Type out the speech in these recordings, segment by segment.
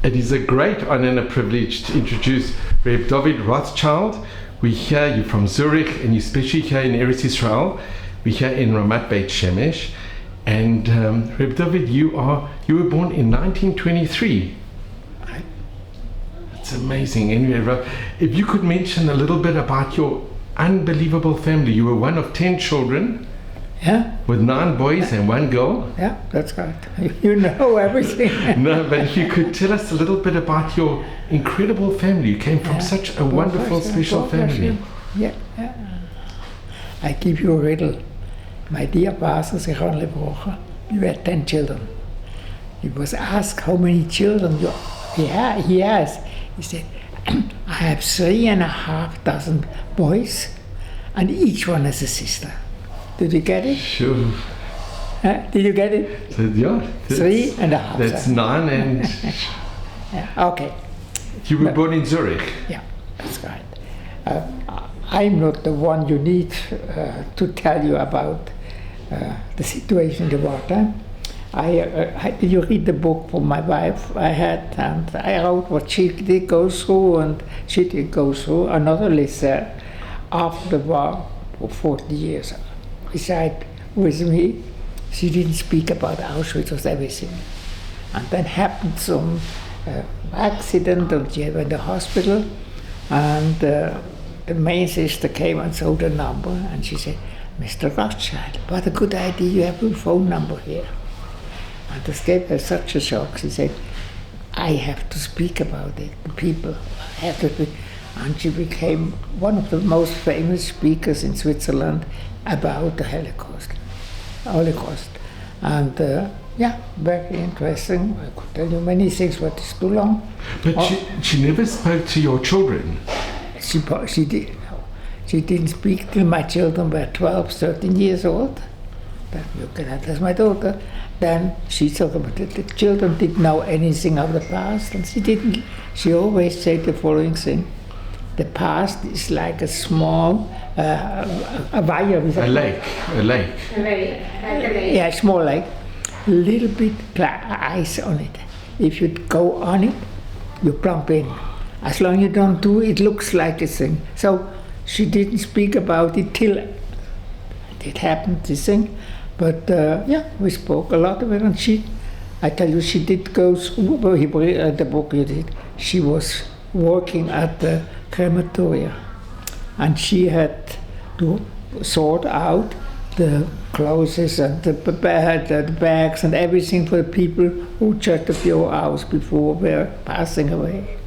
It is a great honor and a privilege to introduce Reb David Rothschild. We hear you from Zurich, and especially here in Eretz Israel. We here in Ramat Beit Shemesh. And Reb David, you were born in 1923. That's amazing. Anyway, if you could mention a little bit about your unbelievable family. You were one of 10 children. Yeah. With 9 boys and 1 girl. Yeah, that's right. You know everything. No, but if you could tell us a little bit about your incredible family. You came from such a wonderful, special family. Yeah. I give you a riddle. My dear pastor, Zichron Livrocha, you had 10 children. He was asked how many children he has. He said, I have 3,500 boys, and each one has a sister. Did you get it? Sure. Did you get it? So, yeah. 3,500. That's 9 and... Yeah, okay. You were born in Zurich. Yeah, that's right. I'm not the one you need to tell you about the situation in the war. You read the book from my wife I had, and I wrote what she did go through, and she did go through. Another list there after the war for 40 years. Beside with me, she didn't speak about Auschwitz or everything. And then happened some accident, and she went to the hospital, and the main sister came and saw the number, and she said, Mr. Rothschild, what a good idea, you have your phone number here. And this gave her such a shock. She said, I have to speak about it, the people have to speak. And she became one of the most famous speakers in Switzerland about the Holocaust. And very interesting. I could tell you many things, but it's too long. But she never spoke to your children? She did. She didn't speak till my children were 12, 13 years old. That's my daughter. Then she talked about it. The children didn't know anything of the past, and she didn't. She always said the following thing. The past is like a small a lake. Yeah, a small lake. Little bit ice on it. If you go on it, you plump in. As long as you don't do it, it looks like a thing. So she didn't speak about it till it happened, this thing. But we spoke a lot of it, and I tell you, she did go through the book you did. She was working at the crematoria, and she had to sort out the clothes and the bags and everything for the people who just a few hours before were passing away.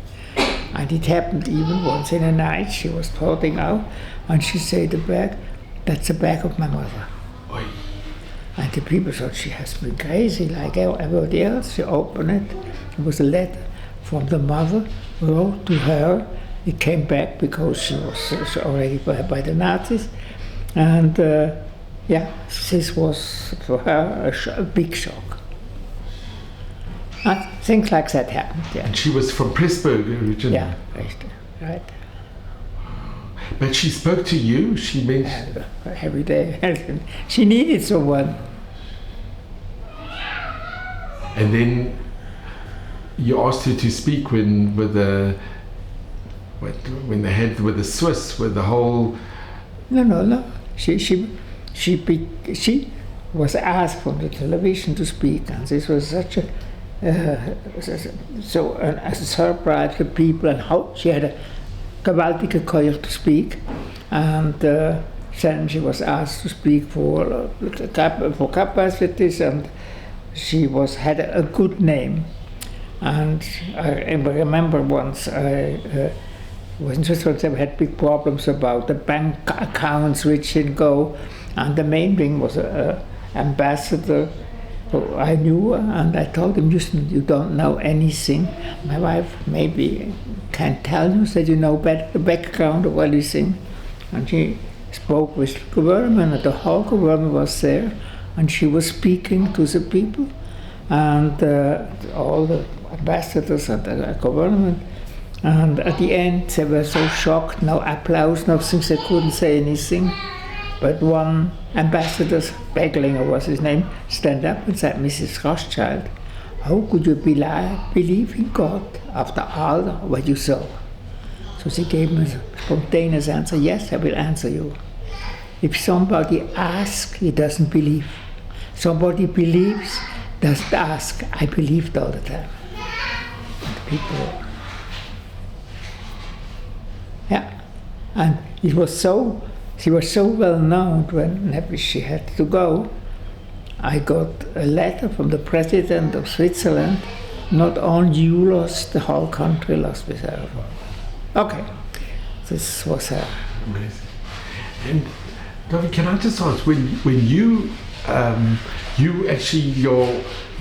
And it happened even once in the night. She was sorting out, and she said, the bag, that's the bag of my mother. Oy. And the people thought she has been crazy like everybody else. She opened it. It was a letter from the mother, wrote to her. It came back because she was already by the Nazis. And this was for her a big shock. And things like that happened, yeah. And she was from Pressburg originally? Yeah, right. But she spoke to you? She mentioned... every day. She needed someone. And then you asked her to speak when they had with the Swiss, with the whole... No. She was asked from the television to speak, and this was such a surprise for people, and how she had a gewaltige Keuch to speak, and then she was asked to speak for capacities, and she had a good name. And I remember once when Switzerland had big problems about the bank accounts which didn't go, and the main thing was an ambassador who I knew, and I told him, you don't know anything. My wife maybe can tell you that you know better the background of everything. And she spoke with the government, and the whole government was there, and she was speaking to the people, and all the ambassadors and the government. And at the end, they were so shocked, no applause, nothing, they couldn't say anything. But one ambassador, Beglinger was his name, stand up and said, Mrs. Rothschild, how could you believe in God after all what you saw? So she gave me a spontaneous answer, yes, I will answer you. If somebody asks, he doesn't believe. Somebody believes, doesn't ask. I believed all the time. And people, yeah. And it was so, she was so well known whenever she had to go. I got a letter from the president of Switzerland, not only you lost, the whole country lost with her. Okay, this was her. Amazing. And David, can I just ask, when you actually,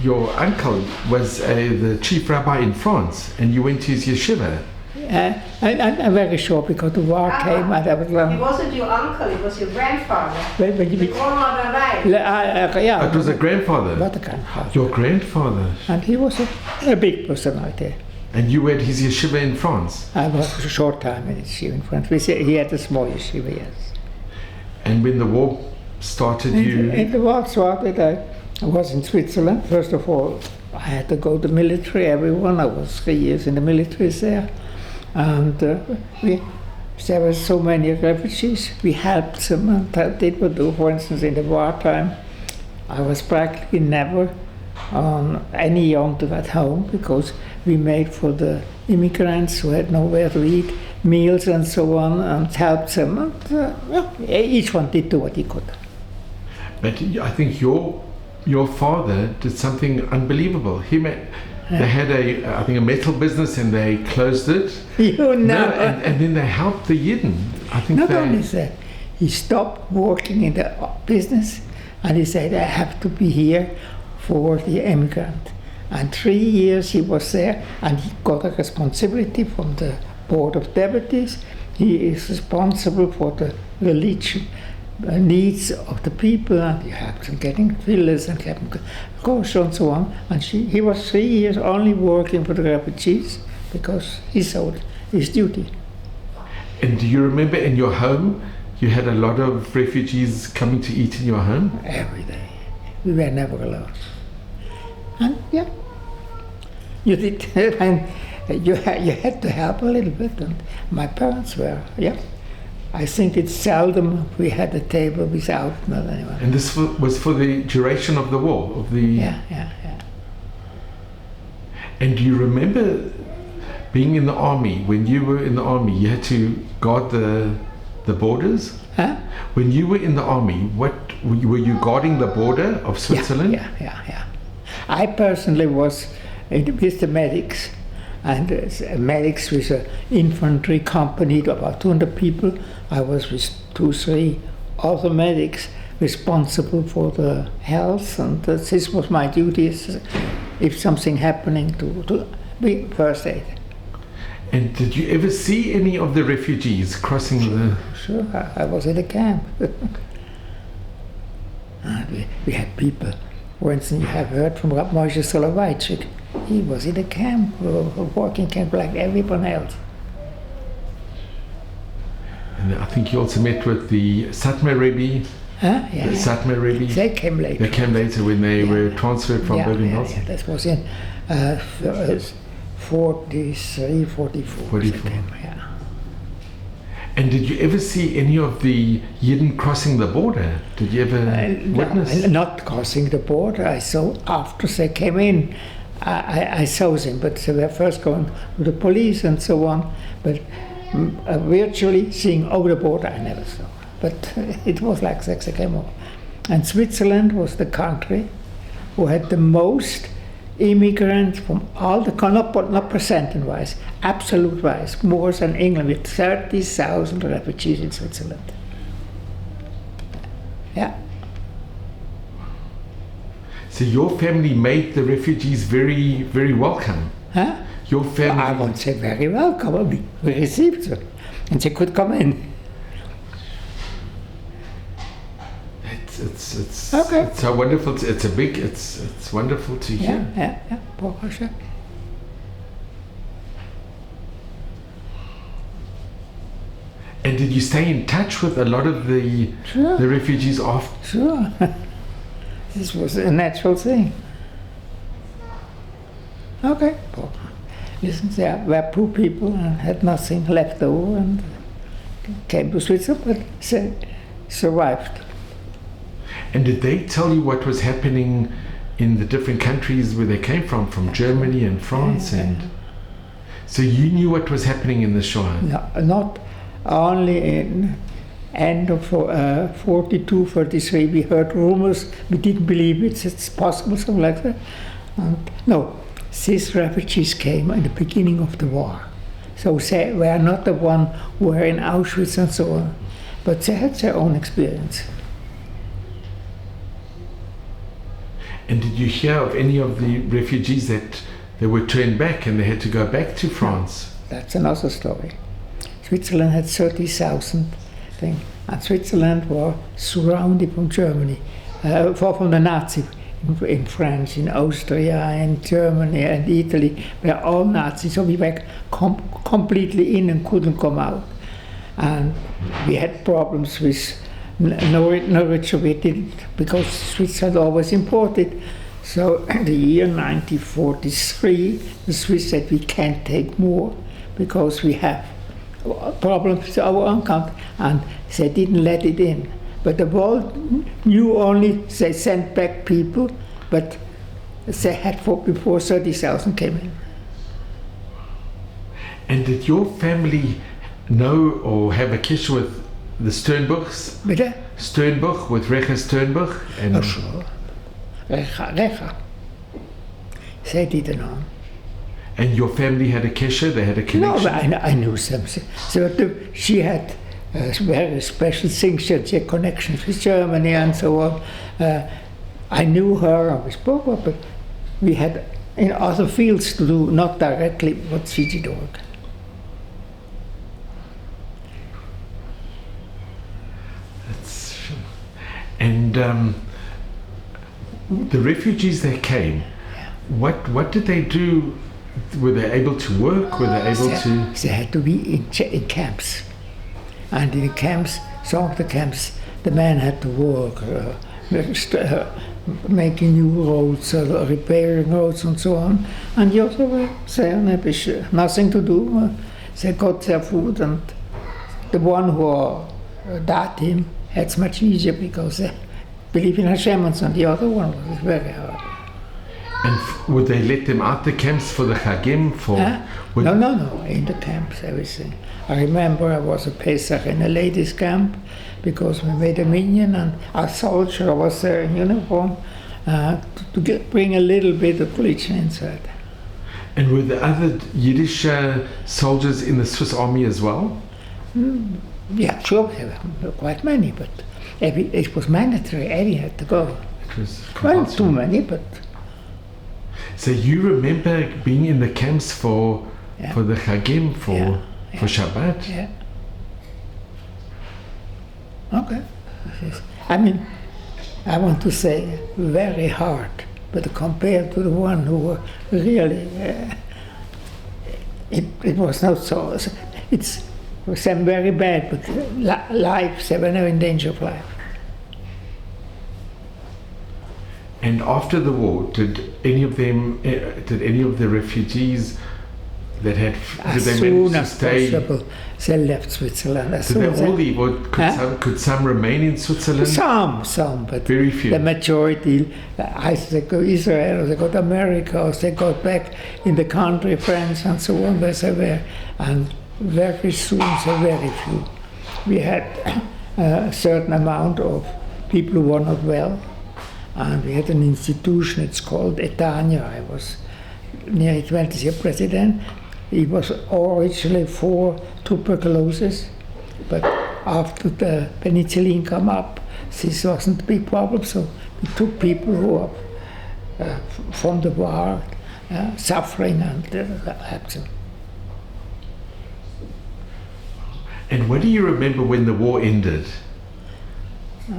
your uncle was the chief rabbi in France, and you went to his yeshiva? I'm very sure because the war came and I was It wasn't your uncle, it was your grandfather. Yeah. It was a grandfather? What a grandfather. Your grandfather? And he was a big personality. And you had his yeshiva in France? I was a short time in yeshiva in France. He had a small yeshiva, yes. And when the war started, the war started, I was in Switzerland. First of all, I had to go to the military, everyone. I was 3 years in the military there. And there were so many refugees. We helped them and did what do. For instance, in the wartime, I was practically never on any yontif at home because we made for the immigrants who had nowhere to eat meals and so on and helped them. And each one did do what he could. But I think your father did something unbelievable. They had a metal business and they closed it. And then they helped the Yidden. I think not only that, he stopped working in the business and he said, I have to be here for the immigrant. And 3 years he was there and he got a responsibility from the Board of Deputies. He is responsible for the religion needs of the people, and he helped them getting fillers and getting kosher and so on. And he was 3 years only working for the refugees because he saw his duty. And do you remember in your home, you had a lot of refugees coming to eat in your home? Every day. We were never alone. And yeah, you did, and you had to help a little bit. And my parents were, yeah. I think it's seldom we had a table without anyone. And this was for the duration of the war? Yeah. And do you remember being in the army? When you were in the army, you had to guard the borders? Huh? When you were in the army, were you guarding the border of Switzerland? Yeah. I personally was with the medics. And medics with an infantry company, about 200 people. I was with 2-3 other medics responsible for the health, and this was my duty. If something happening, to be first aid. And did you ever see any of the refugees crossing the... Sure, I was in a camp. And we had people. For instance, you have heard from Rabbi Moshe Soloveitchik. He was in a camp, a working camp like everyone else. And I think you also met with the Satmar Rebbe. Huh? Yeah. The Satmar Rebbe. They came later. They came later when they were transferred from Bergen-Belsen. Yeah, that was in 43, 44. 44. Yeah. And did you ever see any of the Yidden crossing the border? Did you ever witness? Not crossing the border. I saw after they came in. I saw them, but they were first going to the police and so on. But virtually seeing over the border, I never saw. But it was like they came over. And Switzerland was the country who had the most immigrants from all the not percentage-wise, absolute-wise, more than England, with 30,000 refugees in Switzerland. Yeah. So your family made the refugees very, very welcome. Huh? Your family. I won't say very welcome. We received them, and they could come in. It's okay. It's so wonderful. It's wonderful to hear. Yeah. And did you stay in touch with a lot of the refugees after? Sure. This was a natural thing. Okay. Well, listen, there were poor people and had nothing left over and came to Switzerland, but survived. And did they tell you what was happening in the different countries where they came from Germany and France? And so you knew what was happening in the Shoah? No, not only in end of 42, 43, we heard rumors, we didn't believe it's possible, something like that. And no, these refugees came in the beginning of the war. So they were not the one who were in Auschwitz and so on, but they had their own experience. And did you hear of any of the refugees that they were turned back and they had to go back to France? That's another story. Switzerland had 30,000 things, and Switzerland was surrounded from Germany, from the Nazis. In France, in Austria, in Germany and Italy, were all Nazis, so we were completely in and couldn't come out. And we had problems with Norwich, we didn't, because Switzerland always imported. So in the year 1943, the Swiss said we can't take more because we have problems with our own country, and they didn't let it in. But the world knew only they sent back people, but they had before 30,000 came in. And did your family know or have a kiss with the Sternbuchs? Bitte? Sternbuch, with Recha Sternbuch? And Oh, sure. Recha. They didn't know. And your family had a kesher? They had a connection? No, I knew them. So she had very special things. She had connections with Germany and so on. I knew her, we spoke about, but we had in other fields to do, not directly what she did work. That's, and the refugees that came, what did they do? Were they able to work? Were they able to? They had to be in camps. And in the camps, some of the camps, the men had to work, making new roads, repairing roads and so on. And the others were there, nothing to do. They got their food, and the one who died him had it much easier because they believe in Hashem, and so the other one was very hard. And would they let them out the camps for the Chagim? No, in the camps, everything. I remember I was a Pesach in a ladies' camp because we made a minyan, and our soldier was there in uniform to bring a little bit of religion inside. And were the other Yiddish soldiers in the Swiss army as well? Yeah, sure, there were quite many, but it was mandatory, everyone had to go. It was Well, too many, but... So you remember being in the camps for the Chagim, for Shabbat? Yeah. Okay. I mean, I want to say very hard, but compared to the one who were really, it was not so. It was very bad, but life, they were never in danger of life. And after the war, did any of the refugees that had, As did they soon manage to as stay? possible, they left Switzerland. Did they all leave, or could some remain in Switzerland? Some, but Very few. the majority, either they go Israel, or they go to America, or they go back in the country, France, and so on, where they were. And very soon, so very few. We had a certain amount of people who were not well, and we had an institution, it's called Etania. I was nearly 20 years president. It was originally for tuberculosis, but after the penicillin came up, this wasn't a big problem, so we took people who were from the war, suffering, and helped them. And what do you remember when the war ended?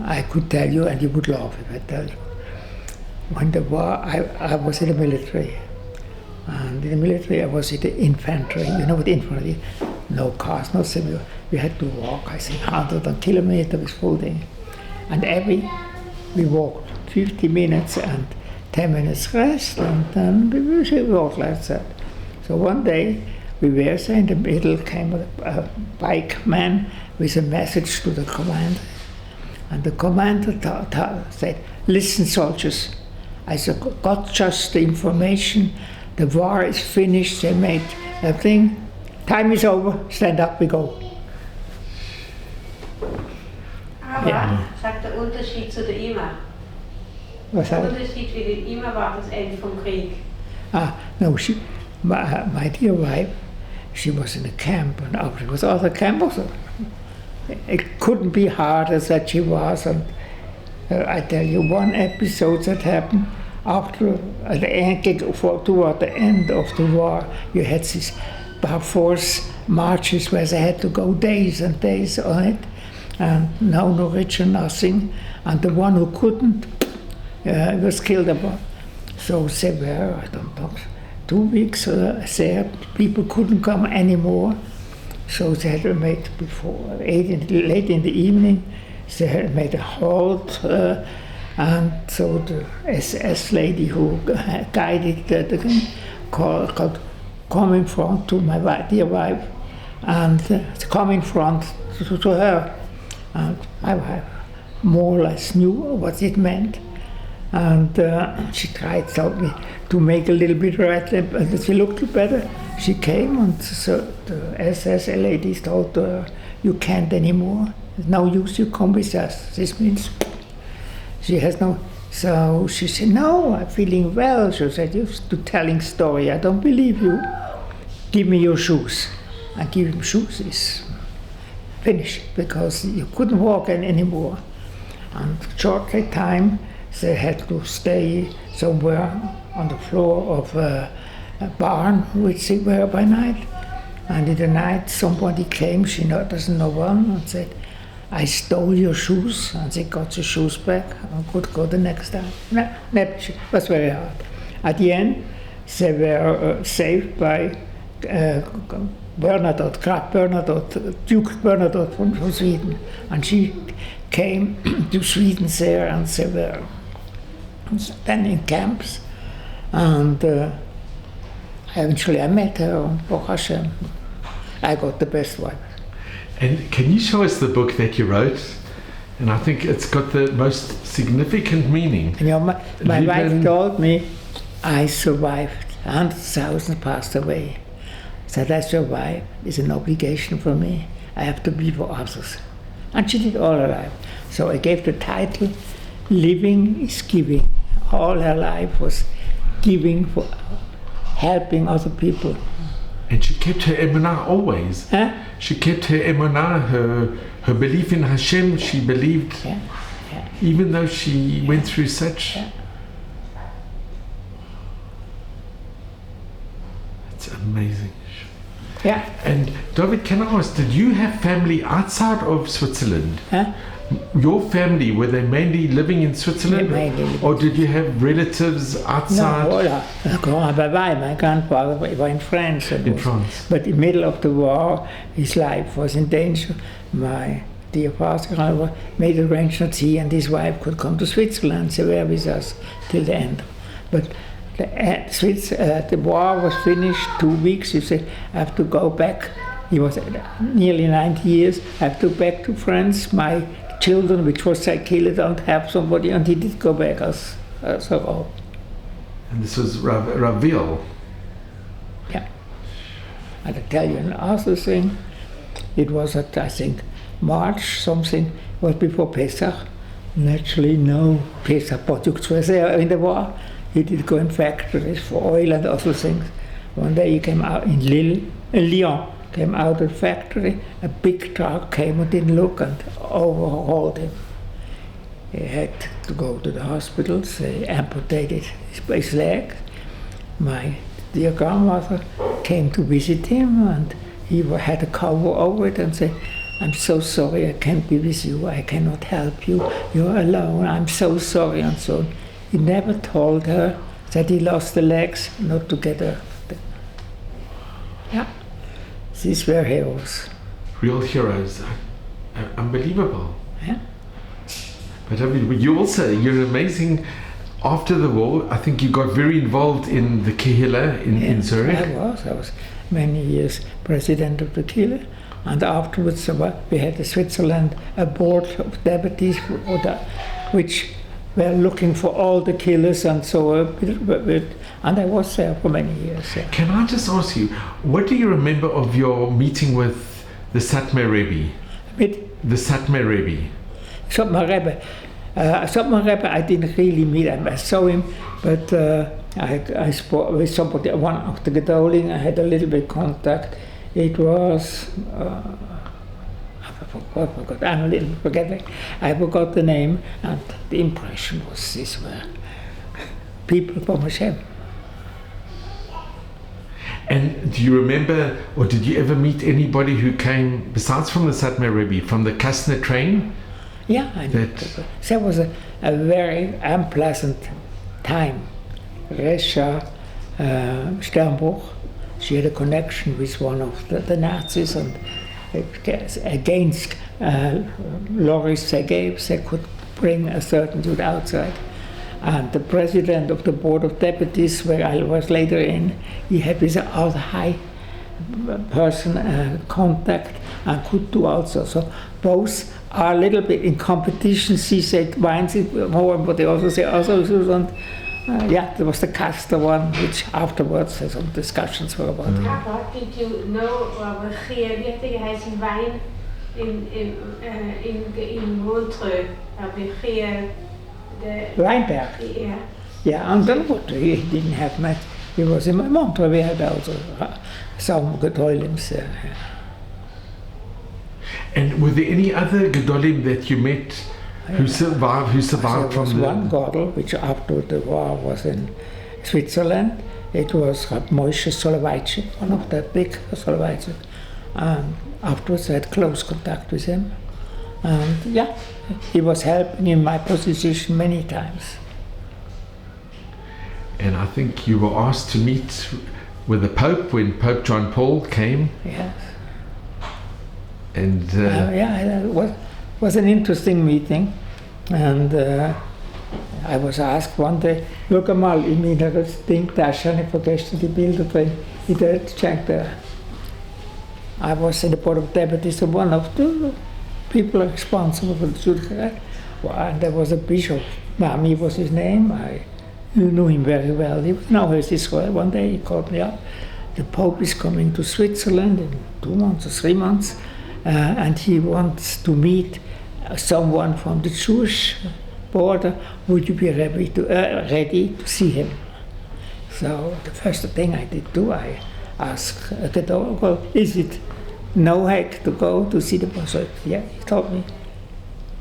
I could tell you, and you would laugh if I tell you. When the war, I was in the military. And in the military, I was in the infantry. You know what infantry? No cars, no civil. We had to walk, I think, 100 kilometers full day. And we walked 50 minutes and 10 minutes rest, and then we will walk like that. So one day we were there, in the middle came a bike man with a message to the commander. And the commander said, "Listen, soldiers, I got just the information, the war is finished, they made a thing, time is over, stand up, we go." Aber, sagt der Unterschied zu der IMA. Was Der that? Unterschied wie die IMA war das Ende vom Krieg. No, my dear wife, she was in a camp, and after it was other camp also. It couldn't be harder that she was, and I tell you one episode that happened after toward the end of the war. You had these force marches where they had to go days and days on it, and no religion, nothing, and the one who couldn't was killed about. So they were, I don't know, 2 weeks there. People couldn't come anymore. So they had made before late in the evening. They had made a halt, and so the SS lady who guided the thing called "Come in front" to my dear wife, and come in front to her. And my wife more or less knew what it meant. And she tried to make a little bit right, and she looked better. She came, and so the SS ladies told her, "You can't anymore. There's no use. You come with us." This means she has no. So she said, "No, I'm feeling well." She said, "You're telling story. I don't believe you. Give me your shoes." I give him shoes. Is finished because you couldn't walk anymore. And shortly time. They had to stay somewhere on the floor of a barn, which they were by night. And in the night, somebody came, doesn't know one, and said, "I stole your shoes," and they got the shoes back and could go the next time. It was very hard. At the end, they were saved by Duke Bernadotte from Sweden, and she came to Sweden there, and they were then in camps, and eventually I met her, and Baruch Hashem, I got the best wife. And can you show us the book that you wrote? And I think it's got the most significant meaning. You know, my wife told me I survived. 100,000 passed away. So that I survived is an obligation for me. I have to be for others. And she did all her life. So I gave the title, "Living is Giving." All her life was giving, for helping other people. And she kept her emunah always. Huh? She kept her emunah, her belief in Hashem. She believed, Yeah. even though she went through such. Yeah. It's amazing. Yeah. And David, can I ask, did you have family outside of Switzerland? Huh? Your family, were they mainly living in Switzerland? Yeah, mainly. Or did you have relatives outside? No, my grandfather was in France. In France. But in the middle of the war, his life was in danger. My dear father made arrangements he and his wife could come to Switzerland. They were with us till the end. But the war was finished 2 weeks. He said, "I have to go back." He was nearly 90 years. "I have to go back to France. My children, which was killed, don't have somebody," and he did go back as all. And this was Ravil. Yeah. And I tell you another thing. It was at, I think, March something, was before Pesach. Naturally, no Pesach products were there in the war. He did go in factories for oil and other things. One day he came out in Lyon, came out of the factory, a big truck came and didn't look and overhauled him. He had to go to the hospital. They amputated his leg. My dear grandmother came to visit him, and he had a cover over it and said, "I'm so sorry, I can't be with you, I cannot help you, you're alone, I'm so sorry," and so on. He never told her that he lost the legs, not together. Yeah, these were heroes. Real heroes. Unbelievable. Yeah. But I mean, you're an amazing after the war, I think you got very involved in the Kehila in Zurich. I was many years president of the Kehila, and afterwards we had the Switzerland a board of deputies which were looking for all the killers and so on, and I was there for many years. Yeah. Can I just ask you, what do you remember of your meeting with the Satmar Rebbe? The Satmar Rebbe. Satmar Rebbe, I didn't really meet him. I saw him, but I spoke with somebody, one of the Gedolim. I had a little bit contact. It was, I'm a little forgetting. I forgot the name, and the impression was these were people from Hashem. And do you remember, or did you ever meet anybody who came, besides from the Satmar Rebbe, from the Kastner train? Yeah, I did. That was a very unpleasant time. Resha Sternbuch, she had a connection with one of the Nazis, and against lorries they gave, they could bring a certain dude outside. And the president of the board of deputies, where I was later in, he had with an other high person contact and could do also. So both are a little bit in competition. She said once more, but they also say also. Yeah, there was the Castor one, which afterwards some discussions were about. Papa, did you know hij zijn wijn in Montreux? Weinberg. Yeah. Yeah, and then what he didn't have much. He was in Montreux. We had also some Gedolims there. Yeah. And were there any other Gedolim that you met who survived There was from the... one Godel, which after the war was in Switzerland. It was Rab Moshe Soloveitchik, one of the big Soloveitchik. And afterwards I had close contact with him. And yeah, he was helping in my position many times. And I think you were asked to meet with the Pope when Pope John Paul came. Yes. And yeah, it was an interesting meeting. And I was asked one day, look einmal, in meiner Dingtasche, ich vergessen die Bilder drin, in der checkte. I was in the board of deputies, one of the people responsible for the Zurich. And there was a bishop, Mami was his name. I knew him very well. He was now in Israel. One day he called me up. The Pope is coming to Switzerland in 2 months or 3 months, and he wants to meet someone from the Jewish border. Would you be ready to see him? So the first thing I did do, I asked the door, well, is it no hack to go to see the Pope? So, yeah, he told me.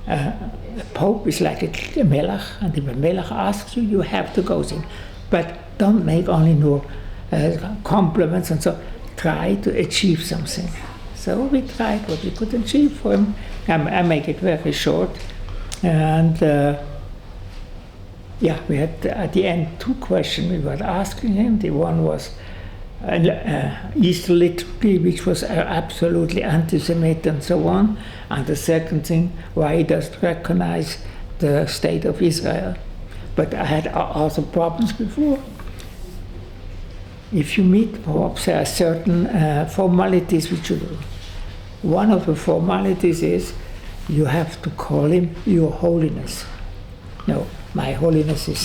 The Pope is like a melech, and if a melech asks you, you have to go see him. But don't make only no compliments, and so try to achieve something. So we tried what we could achieve for him. I make it very short. And yeah, we had at the end 2 questions we were asking him. The one was Easter liturgy, which was absolutely anti-Semitic and so on. And the second thing, why he doesn't recognize the state of Israel. But I had also problems before. If you meet Popes, there are certain formalities which you do. One of the formalities is you have to call him Your Holiness. No, My Holiness is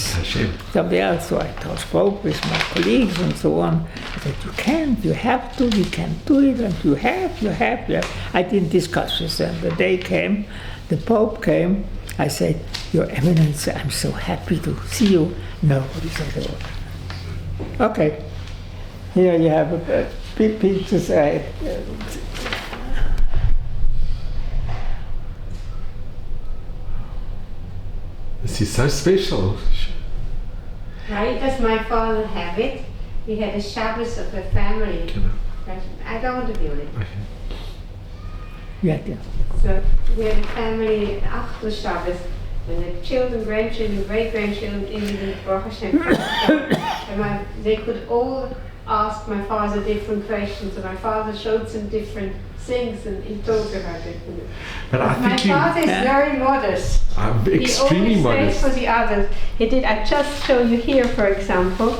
somebody else. So I spoke with my colleagues and so on. I said, you can't, you have to, you can do it, and you have. I didn't discuss with them. The day came, the Pope came. I said, Your Eminence, I'm so happy to see you. No, he said, okay. Here you have a big pictures. This is so special. Right, does my father have it? We had a Shabbos of the family. I don't want to build it. Okay. Yeah. So we had a family after Shabbos, when the children, grandchildren, great-grandchildren in the Baruch Hashem, they could all asked my father different questions, and my father showed some different things, and he talked about it. But I My think father is very modest. extremely he always modest. stays for the others. He did. I just show you here, for example.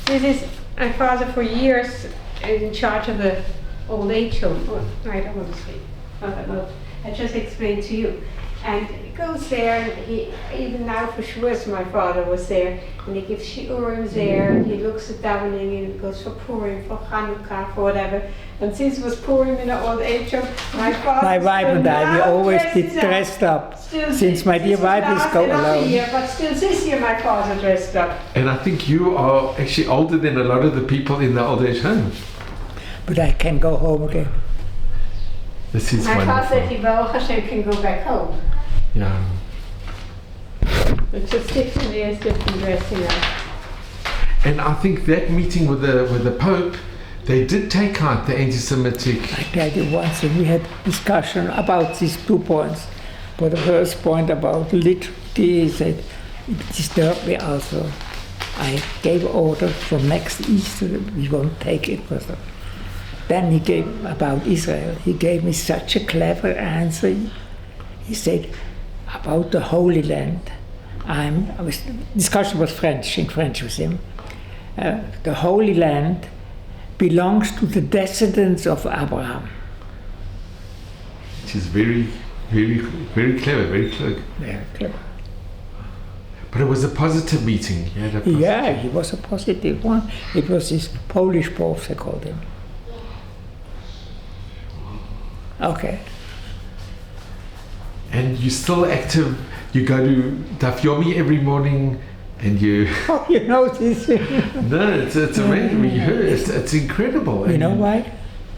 This is my father for years in charge of the old age home. Oh, I don't want to speak. No, I just explained to you. And he goes there, and he, even now for sure, my father was there, and he gives shiurim there, and he looks at davening, and goes for Purim, for Hanukkah, for whatever. And since it was Purim in the old age home, my father. My wife and I, we always did dressed up. Since my dear wife is go alone. Year, but still this year my father dressed up. And I think you are actually older than a lot of the people in the old age home. But I can go home again. This is My father said wonderful. he Baruch Hashem can go back home. Yeah. It's just different years, different dressing up. And I think that meeting with the Pope, they did take out the anti-Semitic. I tell you once, and we had discussion about these 2 points. But the first point about liturgy, he said, it disturbed me also. I gave order from next Easter, we won't take it further. Then he gave, about Israel, he gave me such a clever answer. He said, about the Holy Land, discussion was French, in French with him. The Holy Land belongs to the descendants of Abraham. Which is very, very, very clever, very clever. Very clever. But it was a positive meeting. Yeah, he was a positive one. It was this Polish Pope, they called him. Okay. And you're still active. You go to Daf Yomi every morning, and you. Oh, you know this. No, it's amazing. We heard it's incredible. You know why?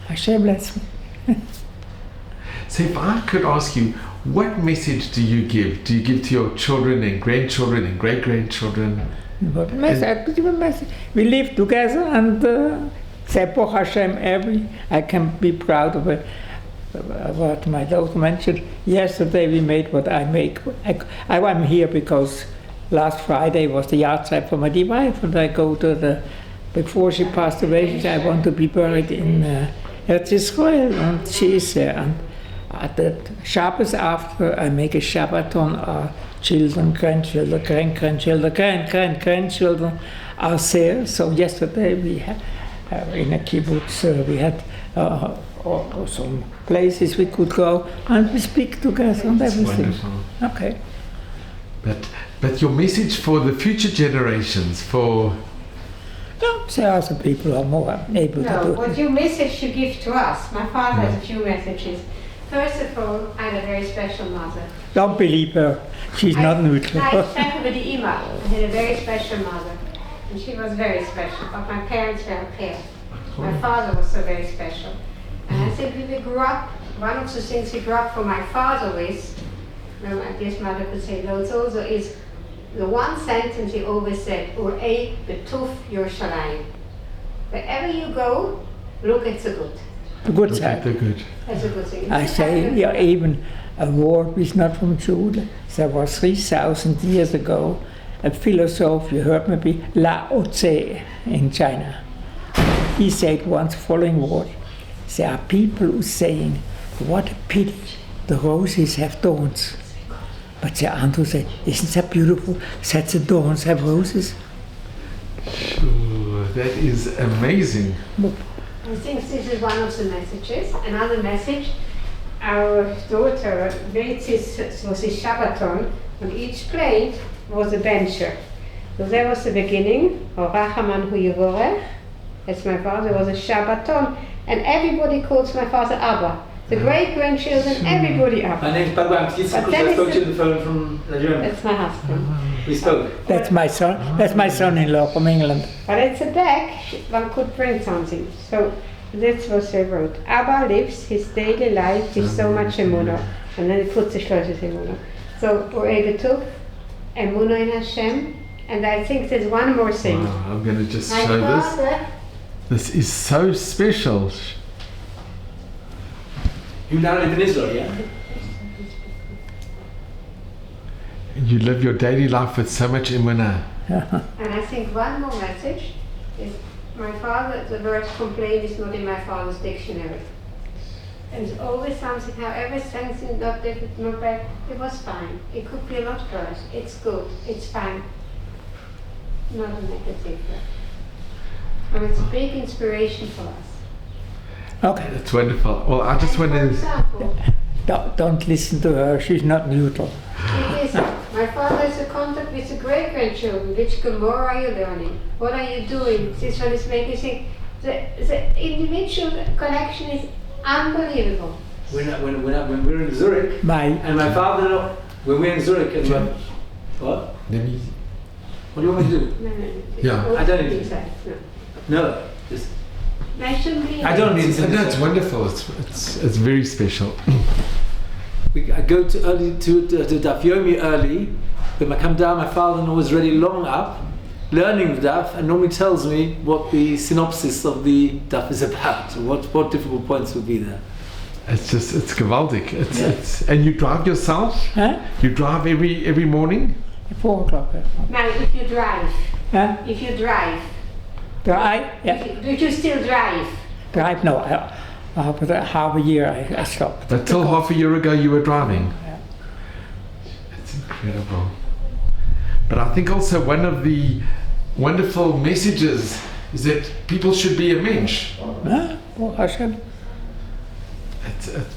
Hashem lets me. So if I could ask you, what message do you give? Do you give to your children and grandchildren and great-grandchildren? What message? We live together, and say Baruch Hashem I can be proud of it. What my daughter mentioned yesterday, we made what I make. I'm here because last Friday was the yahrzeit for my dear wife, and I go to before she passed away, she said, I want to be buried in Eretz Israel, and she is there. And at the Shabbos after, I make a Shabbaton, children, grandchildren, great-grandchildren, grandchildren are there. So yesterday we had, in a kibbutz, we had some places we could go, and we speak together and everything. Wonderful. Okay. But your message for the future generations, for No, there are some people who are more able to do what it. you message you give to us. My father has a few messages. First of all, I had a very special mother. Don't believe her. She's not neutral. I sprechen über die Ima. I had a very special mother, and she was very special. But my parents were a pair. My father was so very special. And I think we grew up, one of the things we grew up for my father with, I guess mother could say loads also, is the one sentence he always said, Urei betuf Yerushalayim. Wherever you go, look at the good. The good look at side. the good. That's a good thing. I say, yeah, even a word which is not from Jude. There was 3,000 years ago a philosopher, you heard maybe, Lao Tse in China. He said once the following word, there are people who saying, what a pity, the roses have thorns. But the other said, isn't that beautiful that the thorns have roses? Sure, that is amazing. I think this is one of the messages. Another message, our daughter made this was a Shabbaton, and each plate was a bencher. So that was the beginning, or Rachaman Hu Yevorech, as my father was a Shabbaton, and everybody calls my father Abba. The great-grandchildren, everybody Abba. My name's Bob Baptiste, But because then I spoke it's to you on the phone from Nigeria. That's my husband. We spoke. That's my son. That's my son-in-law from England. But at the back, one could print something. So that's what they wrote. Abba lives his daily life with so much emunah. And then he puts the shloshis emunah. So we're able to emunah in Hashem. And I think there's one more thing. Wow, I'm going to just My show this. father, This is so special. You now live in Israel, yeah? You live your daily life with so much emunah. and I think one more message is my father, the word complain is not in my father's dictionary. And it's always something, however something not different, not bad, it was fine. It could be a lot worse. It's good, it's fine. Not a negative word. And it's a big inspiration for us. Okay. That's wonderful. Well, I just want For to. example, Don't listen to her, she's not neutral. it is, my father is in contact with the great-grandchildren. Which Gomorrah are you learning? What are you doing? This one is making you think. The individual connection is unbelievable. When we're in Zurich, My and my father, when we're in Zurich, and what? Let me. What do you want me to do? No. Yeah. I don't need to. No, just, I shouldn't be. I don't need to. No, it's wonderful. It's very special. I go to Daf Yomi early. When I come down, my father was already long up, learning the Daf, and normally tells me what the synopsis of the Daf is about. What difficult points will be there. It's gewaltig. And you drive yourself? huh? You drive every morning? 4 o'clock. Now, if you drive, Huh? if you drive, Drive? Yeah. do you still drive? Drive? No. After half a year I stopped. But till half a year ago you were driving. Yeah. It's incredible. But I think also one of the wonderful messages is that people should be a mensch. Huh? Oh, Hashem.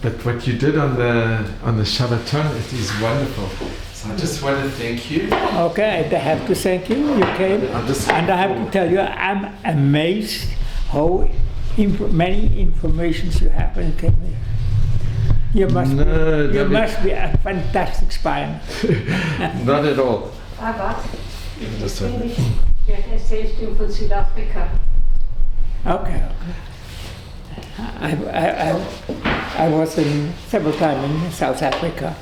But what you did on the Shabbaton, it is wonderful. So I just want to thank you. Okay, I have to thank you. You came, and I have to tell you, I'm amazed how many informations you have when you came here. You must be a fantastic spy. Not at all. Wat? Just Ja, hij is toen van Zuid-Afrika. Okay. I was several times in South Africa.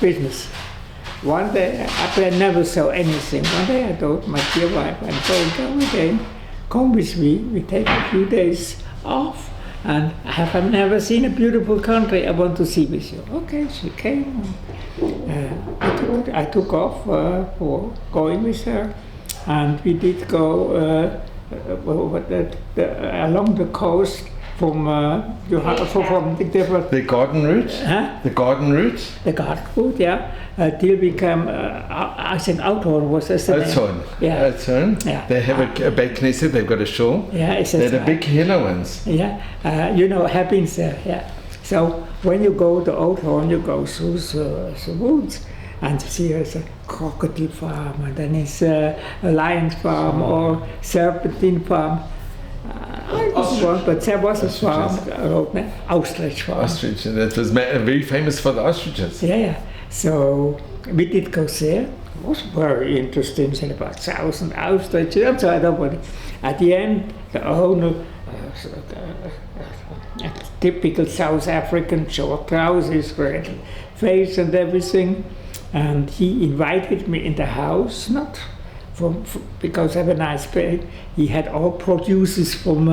Business. One day, I never saw anything. One day I told my dear wife, I'm going again. Come with me. We take a few days off. And I have never seen a beautiful country. I want to see with you. Okay, she came. I took off for going with her. And we did go along the coast from the different. The garden route? Huh? The garden route? The garden route, yeah. Till we came, I think Oudtshoorn was the name. Oudtshoorn. Yeah. Oudtshoorn. Yeah. They have a big Knesset, they've got a shul. Yeah, it's They're the big yellow ones. Yeah, have been there, yeah. So when you go to Oudtshoorn, you go through the woods. And there's a crocodile farm, and then it's a lion farm or serpentine farm. I was one, but there was a farm, ostrich farm. Ostrich, that was very famous for the ostriches. Yeah. So we did go there. It was very interesting, and about 1,000 ostriches. And so I don't want. At the end, the owner, typical South African, short trousers, red face, and everything. And he invited me in the house, not because I have a nice place. He had all produces from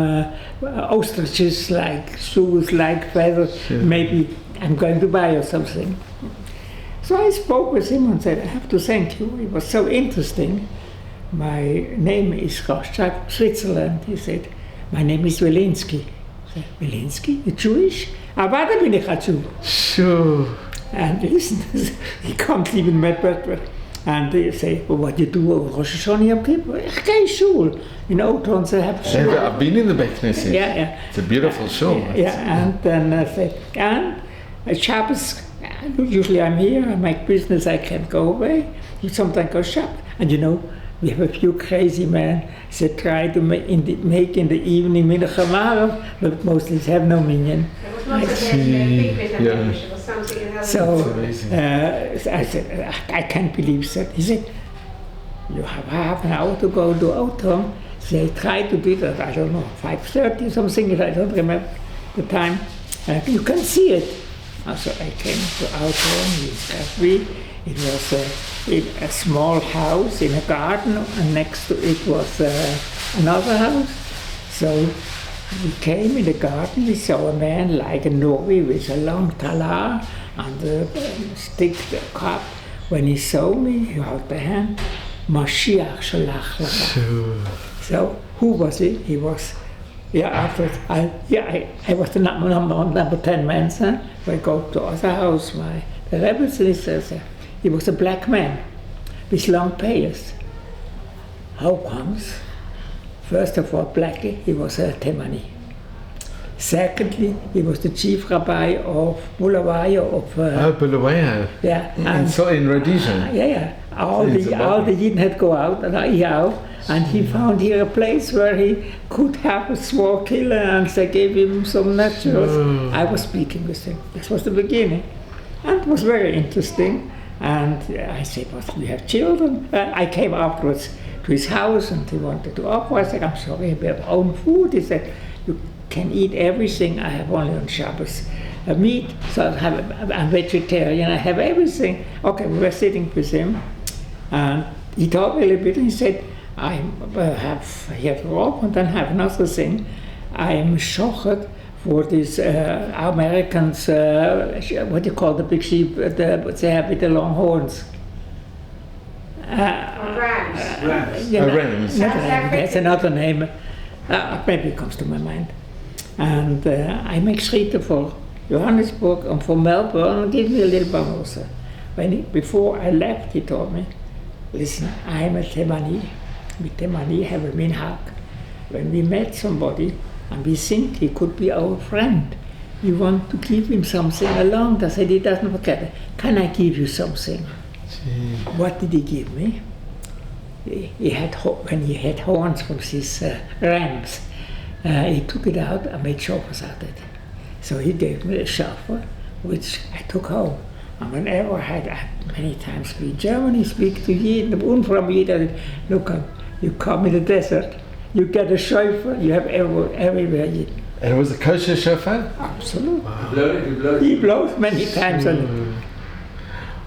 ostriches, like shoes, like feathers. Sure. Maybe I'm going to buy or something. So I spoke with him and said, I have to thank you. It was so interesting. My name is Rothschild from Switzerland. He said, my name is Wilinski. I said, Wilinski? You're Jewish? Aber da bin ich a Jew. Sure. And listen, he can't even met better. And they say, well, what do you do over Rosh Hashanah Yom Kippur? Ich gehe shul. In Oudtshoorn they have shul. I've been in the Beit Knesset. Yeah. It's a beautiful shul. Yeah, and then I say, and Shabbos, usually I'm here, I make business, I can't go away. You sometimes go shop. And we have a few crazy men that try to make in the evening mincha marav, but mostly have no minyan. It was not so big business, it was something else. So I said, I can't believe that. He said, you have half an hour to go to Oudtshoorn. They try to do that, I don't know, 5:30 something, I don't remember the time. You can see it. So I came to Oudtshoorn. It was a small house in a garden, and next to it was another house. So we came in the garden, we saw a man like a Norway with a long talar and a stick, the cup. When he saw me, he held the hand, Mashiach shalach lach. So who was he? He was, afterwards, I was the number 10 man, son. I go to other house, the Rebbe says, he was a black man with long payers. How comes? First of all, blackie, he was a Temani. Secondly, he was the chief rabbi of Bulawayo of. Bulawayo. Yeah, and so in Rhodesia. All the Yidden had go out and he found here a place where he could have a small killer, and they gave him some naturals. I was speaking with him. This was the beginning, and it was very interesting. And I said, "Well, we have children." I came afterwards to his house, and he wanted to offer. I said, "I'm sorry, we have our own food." He said, "You can eat everything. I have only on Shabbos meat, so I'm vegetarian. I have everything." Okay, we were sitting with him, and he told me a little bit. And he said, "I have rope, and then have another thing. I am shocked for these Americans. What do you call the big sheep? They have with the long horns." Rams. Rams. That's another name. Maybe it comes to my mind. And I make schritten for Johannesburg and for Melbourne, and give me a little bamosa. Before I left, he told me, "Listen, I'm a Temani. We Temani have a minhag. When we met somebody and we think he could be our friend, we want to give him something along that he doesn't forget it. Can I give you something?" What did he give me? He had when he had horns from his rams, he took it out and made shofars out of it. So he gave me a shofar, which I took home. And whenever I had, many times in Germany, speak to Yidden, and from Yidden, look, you come in the desert, you get a shofar, you have everywhere Yidden. And it was a kosher shofar? Absolutely. Wow. He blows many times on it.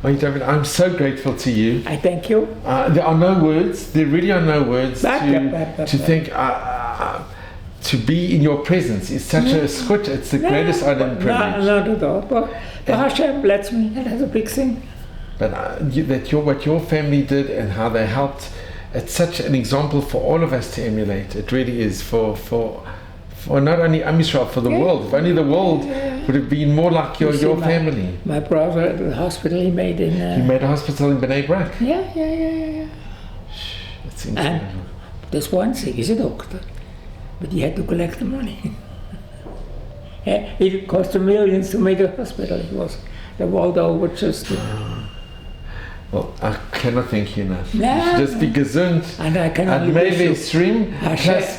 Oh, David, I'm so grateful to you. I thank you. There are no words. There really are no words to think. To be in your presence is such a schut. It's the greatest honor and privilege. Not at all. But Hashem bless me. That's a big thing. But what your family did and how they helped, it's such an example for all of us to emulate. It really is for not only Am Yisrael, for the world. If only the world would have been more like your family. My brother at the hospital he made in. He made a hospital in Bnei Brak. Yeah. It's incredible. And there's one thing. He's a doctor, but he had to collect the money. It cost millions to make a hospital. It was the world over just. Well, I cannot thank you enough. No. Just be gesund. And I can only Maybe stream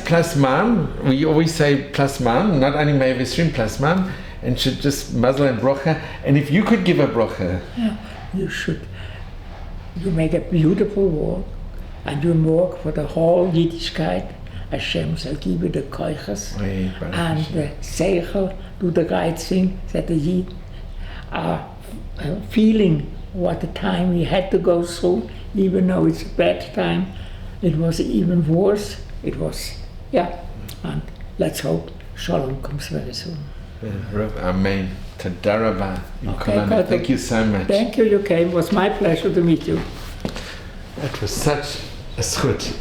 plus man. We always say plus man, not only maybe stream plus man, and should just muzzle and brocha. And if you could give a brocha, you should. You make a beautiful work, and you work for the whole Yiddishkeit. Hashem shall give you the koiches and the seichel, do the right thing, that the Yid are feeling what the time we had to go through, even though it's a bad time. It was even worse. It was, and let's hope Shalom comes very soon. Amen. Tadarabah. Okay, thank you so much. Thank you, you came. It was my pleasure to meet you. It was such a schut.